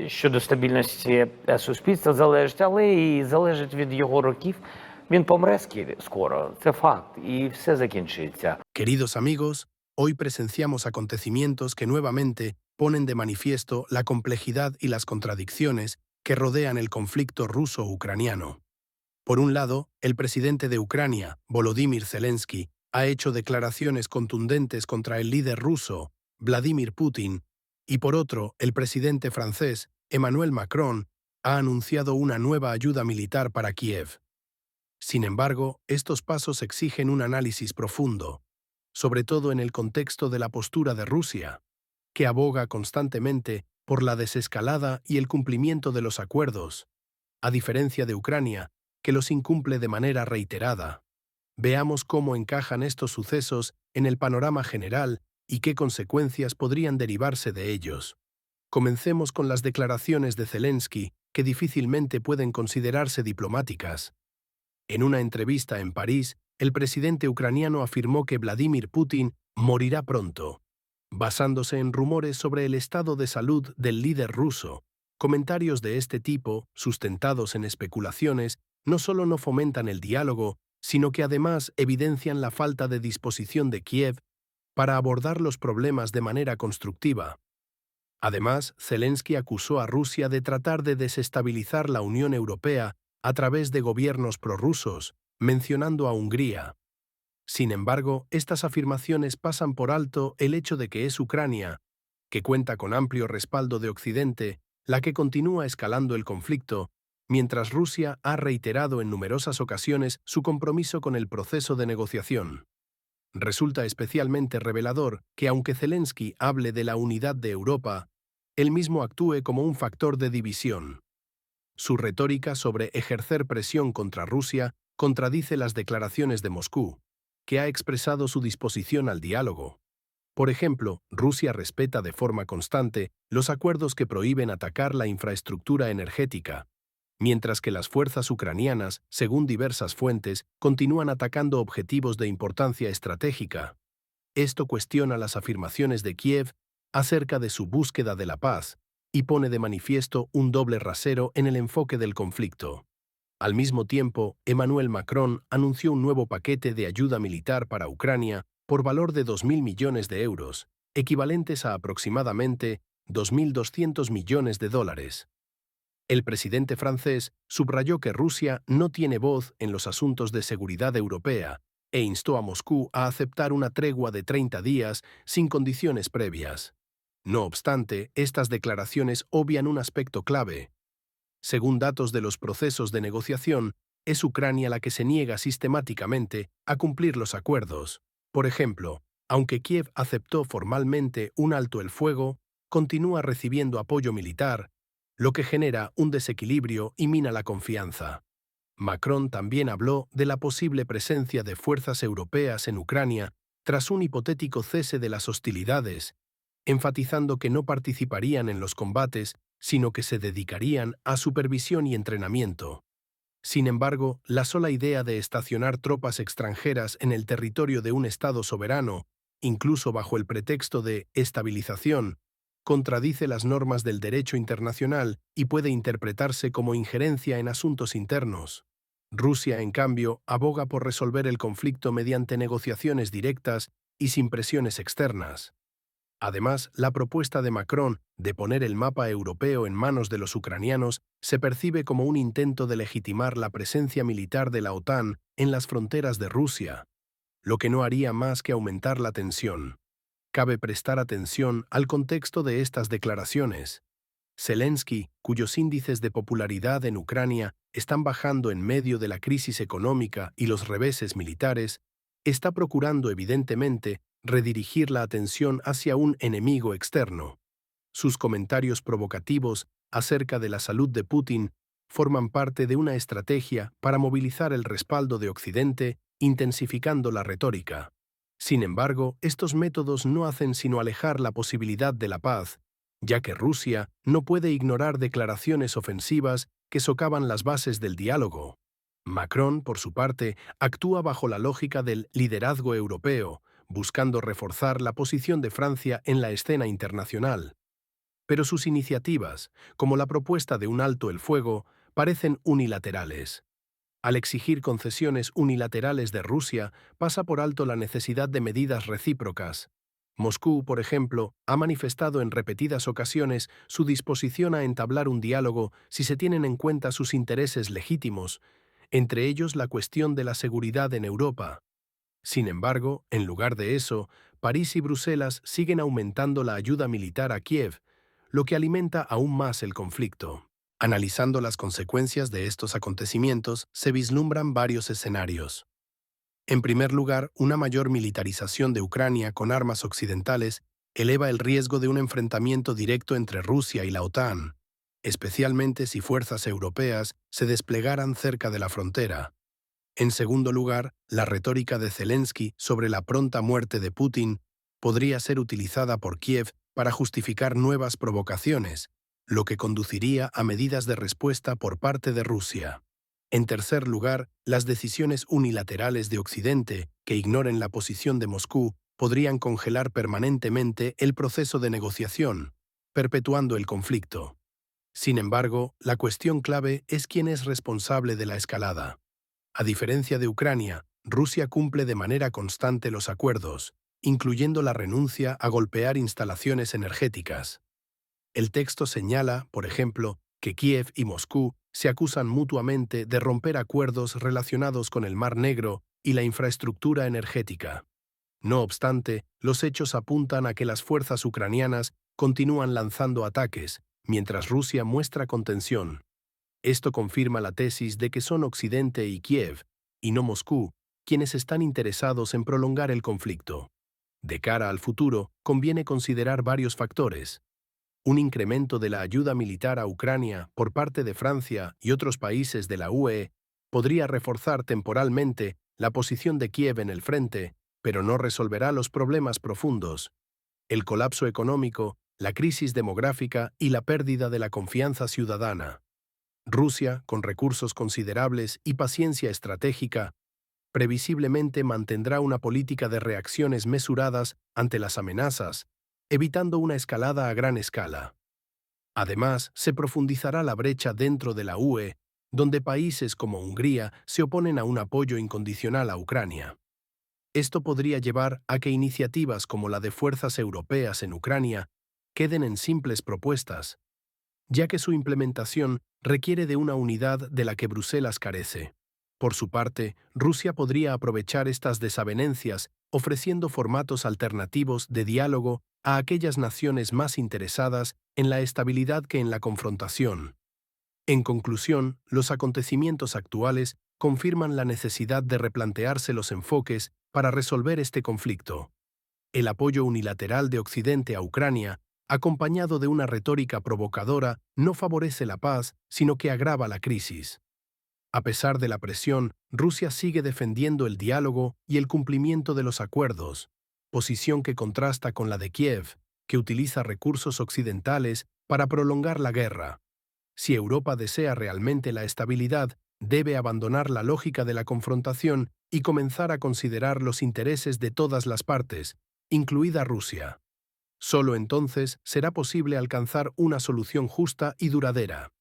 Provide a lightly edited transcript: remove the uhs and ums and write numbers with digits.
щодо стабільності суспільства залежить, але і залежить від його років. Він помре скоро, це факт, і все закінчиться. Queridos amigos, hoy presenciamos acontecimientos que nuevamente ponen de manifiesto la complejidad y las contradicciones que rodean el conflicto ruso-ucraniano. Por un lado, el presidente de Ucrania, Volodymyr Zelensky, ha hecho declaraciones contundentes contra el líder ruso, Vladimir Putin, y por otro, el presidente francés, Emmanuel Macron, ha anunciado una nueva ayuda militar para Kiev. Sin embargo, estos pasos exigen un análisis profundo, sobre todo en el contexto de la postura de Rusia, que aboga constantemente por la desescalada y el cumplimiento de los acuerdos, a diferencia de Ucrania, que los incumple de manera reiterada. Veamos cómo encajan estos sucesos en el panorama general y qué consecuencias podrían derivarse de ellos. Comencemos con las declaraciones de Zelensky, que difícilmente pueden considerarse diplomáticas. En una entrevista en París, el presidente ucraniano afirmó que Vladimir Putin morirá pronto, basándose en rumores sobre el estado de salud del líder ruso. Comentarios de este tipo, sustentados en especulaciones, no solo no fomentan el diálogo, sino que además evidencian la falta de disposición de Kiev para abordar los problemas de manera constructiva. Además, Zelensky acusó a Rusia de tratar de desestabilizar la Unión Europea a través de gobiernos prorrusos, mencionando a Hungría. Sin embargo, estas afirmaciones pasan por alto el hecho de que es Ucrania, que cuenta con amplio respaldo de Occidente, la que continúa escalando el conflicto, mientras Rusia ha reiterado en numerosas ocasiones su compromiso con el proceso de negociación. Resulta especialmente revelador que aunque Zelensky hable de la unidad de Europa, él mismo actúe como un factor de división. Su retórica sobre ejercer presión contra Rusia contradice las declaraciones de Moscú, que ha expresado su disposición al diálogo. Por ejemplo, Rusia respeta de forma constante los acuerdos que prohíben atacar la infraestructura energética, mientras que las fuerzas ucranianas, según diversas fuentes, continúan atacando objetivos de importancia estratégica. Esto cuestiona las afirmaciones de Kiev acerca de su búsqueda de la paz y pone de manifiesto un doble rasero en el enfoque del conflicto. Al mismo tiempo, Emmanuel Macron anunció un nuevo paquete de ayuda militar para Ucrania por valor de 2.000 millones de euros, equivalentes a aproximadamente 2.200 millones de dólares. El presidente francés subrayó que Rusia no tiene voz en los asuntos de seguridad europea e instó a Moscú a aceptar una tregua de 30 días sin condiciones previas. No obstante, estas declaraciones obvian un aspecto clave. Según datos de los procesos de negociación, es Ucrania la que se niega sistemáticamente a cumplir los acuerdos. Por ejemplo, aunque Kiev aceptó formalmente un alto el fuego, continúa recibiendo apoyo militar, lo que genera un desequilibrio y mina la confianza. Macron también habló de la posible presencia de fuerzas europeas en Ucrania tras un hipotético cese de las hostilidades, enfatizando que no participarían en los combates, sino que se dedicarían a supervisión y entrenamiento. Sin embargo, la sola idea de estacionar tropas extranjeras en el territorio de un Estado soberano, incluso bajo el pretexto de estabilización, contradice las normas del derecho internacional y puede interpretarse como injerencia en asuntos internos. Rusia, en cambio, aboga por resolver el conflicto mediante negociaciones directas y sin presiones externas. Además, la propuesta de Macron de poner el mapa europeo en manos de los ucranianos se percibe como un intento de legitimar la presencia militar de la OTAN en las fronteras de Rusia, lo que no haría más que aumentar la tensión. Cabe prestar atención al contexto de estas declaraciones. Zelensky, cuyos índices de popularidad en Ucrania están bajando en medio de la crisis económica y los reveses militares, está procurando evidentemente redirigir la atención hacia un enemigo externo. Sus comentarios provocativos acerca de la salud de Putin forman parte de una estrategia para movilizar el respaldo de Occidente, intensificando la retórica. Sin embargo, estos métodos no hacen sino alejar la posibilidad de la paz, ya que Rusia no puede ignorar declaraciones ofensivas que socavan las bases del diálogo. Macron, por su parte, actúa bajo la lógica del liderazgo europeo, buscando reforzar la posición de Francia en la escena internacional. pero sus iniciativas, como la propuesta de un alto el fuego, parecen unilaterales. Al exigir concesiones unilaterales de Rusia, pasa por alto la necesidad de medidas recíprocas. Moscú, por ejemplo, ha manifestado en repetidas ocasiones su disposición a entablar un diálogo si se tienen en cuenta sus intereses legítimos, entre ellos la cuestión de la seguridad en Europa. Sin embargo, en lugar de eso, París y Bruselas siguen aumentando la ayuda militar a Kiev, lo que alimenta aún más el conflicto. Analizando las consecuencias de estos acontecimientos, se vislumbran varios escenarios. En primer lugar, una mayor militarización de Ucrania con armas occidentales eleva el riesgo de un enfrentamiento directo entre Rusia y la OTAN, especialmente si fuerzas europeas se desplegaran cerca de la frontera. En segundo lugar, la retórica de Zelensky sobre la pronta muerte de Putin podría ser utilizada por Kiev para justificar nuevas provocaciones, lo que conduciría a medidas de respuesta por parte de Rusia. En tercer lugar, las decisiones unilaterales de Occidente, que ignoren la posición de Moscú, podrían congelar permanentemente el proceso de negociación, perpetuando el conflicto. Sin embargo, la cuestión clave es quién es responsable de la escalada. A diferencia de Ucrania, Rusia cumple de manera constante los acuerdos, incluyendo la renuncia a golpear instalaciones energéticas. El texto señala, por ejemplo, que Kiev y Moscú se acusan mutuamente de romper acuerdos relacionados con el Mar Negro y la infraestructura energética. No obstante, los hechos apuntan a que las fuerzas ucranianas continúan lanzando ataques, mientras Rusia muestra contención. Esto confirma la tesis de que son Occidente y Kiev, y no Moscú, quienes están interesados en prolongar el conflicto. De cara al futuro, conviene considerar varios factores. Un incremento de la ayuda militar a Ucrania por parte de Francia y otros países de la UE podría reforzar temporalmente la posición de Kiev en el frente, pero no resolverá los problemas profundos. El colapso económico, la crisis demográfica y la pérdida de la confianza ciudadana. Rusia, con recursos considerables y paciencia estratégica, previsiblemente mantendrá una política de reacciones mesuradas ante las amenazas, evitando una escalada a gran escala. Además, se profundizará la brecha dentro de la UE, donde países como Hungría se oponen a un apoyo incondicional a Ucrania. Esto podría llevar a que iniciativas como la de fuerzas europeas en Ucrania queden en simples propuestas, ya que su implementación requiere de una unidad de la que Bruselas carece. Por su parte, Rusia podría aprovechar estas desavenencias ofreciendo formatos alternativos de diálogo a aquellas naciones más interesadas en la estabilidad que en la confrontación. En conclusión, los acontecimientos actuales confirman la necesidad de replantearse los enfoques para resolver este conflicto. El apoyo unilateral de Occidente a Ucrania, acompañado de una retórica provocadora, no favorece la paz, sino que agrava la crisis. A pesar de la presión, Rusia sigue defendiendo el diálogo y el cumplimiento de los acuerdos, posición que contrasta con la de Kiev, que utiliza recursos occidentales para prolongar la guerra. Si Europa desea realmente la estabilidad, debe abandonar la lógica de la confrontación y comenzar a considerar los intereses de todas las partes, incluida Rusia. Solo entonces será posible alcanzar una solución justa y duradera.